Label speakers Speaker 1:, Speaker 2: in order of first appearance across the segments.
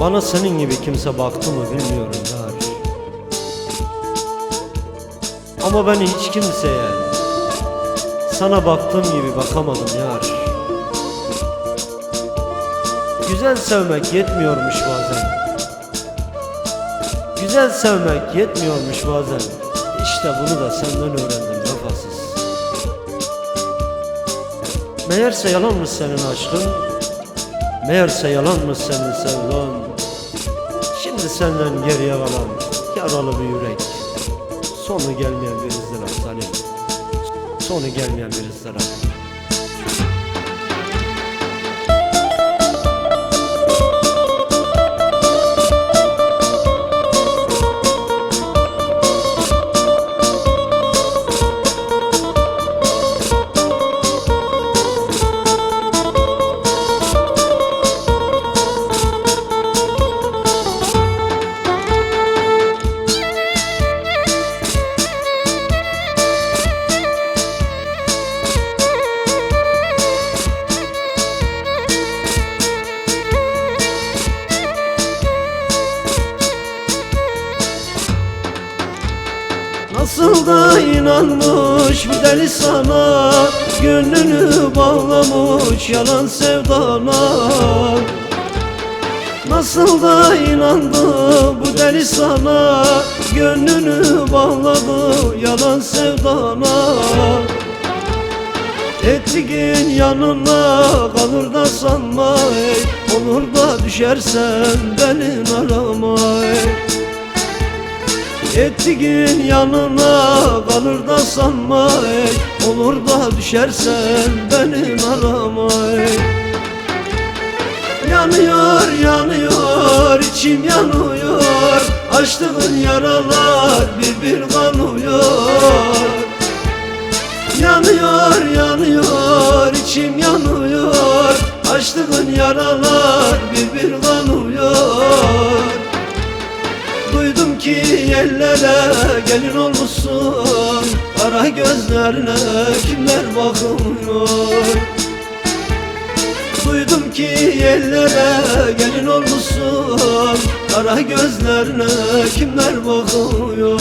Speaker 1: Bana senin gibi kimse baktı mı bilmiyorum yar. Ama ben hiç kimseye sana baktığım gibi bakamadım yar. Güzel sevmek yetmiyormuş bazen. Güzel sevmek yetmiyormuş bazen. İşte bunu da senden öğrendim vefasız. Meğerse yalanmış senin aşkın, meğerse yalanmış senin sevdan. Şimdi senden geriye kalan yaralı bir yürek, sonu gelmeyen bir ızdırap zalim, sonu gelmeyen bir ızdırap.
Speaker 2: Nasıl da inanmış bir deli sana, gönlünü bağlamış yalan sevdana. Nasıl da inandı bu deli sana, gönlünü bağladı yalan sevdana. Ettiğin yanına kalır da sanma, olur da düşersen beni arama. Ettiğin yanına kalır da sanma, olur da düşersen benim arama. Yanıyor yanıyor içim yanıyor, açtığın yaralar bir bir kanıyor. Yanıyor yanıyor içim yanıyor, açtığın yaralar bir bir kanıyor. Duydum ki yerlere gelin olmuşsun, kara gözlerine kimler bakıyor. Duydum ki yerlere gelin olmuşsun, kara gözlerine kimler bakıyor.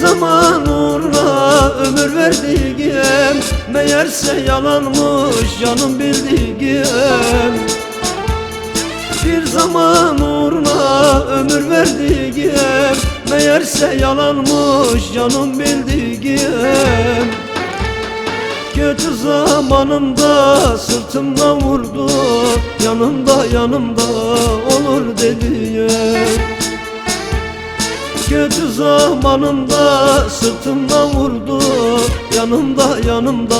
Speaker 2: Zaman uğruna ömür verdiğim, meğerse yalanmış canım bildiğim. Bir zaman uğruna ömür verdiğim, meğerse yalanmış canım bildiğim. Kötü zamanımda sırtımdan vurdu, yanımda yanımda olur dediğim. Kötü zamanımda sırtımdan vurdu, yanımda yanımda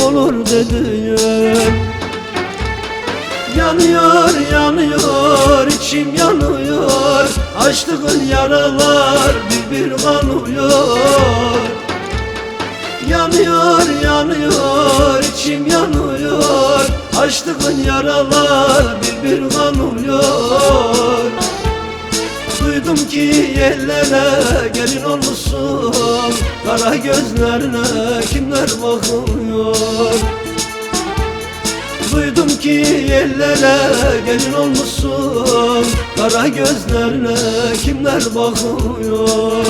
Speaker 2: olur dediğim. Yanıyor yanıyor içim yanıyor, açtığın yaralar bir bir kanıyor. Yanıyor yanıyor içim yanıyor, açtığın yaralar bir bir kanıyor. Duydum ki yerlere gelin olmuşsun, kara gözlerine kimler bakıyor. Duydum ki yerlere gelin olmuşsun, kara gözlerine kimler bakıyor.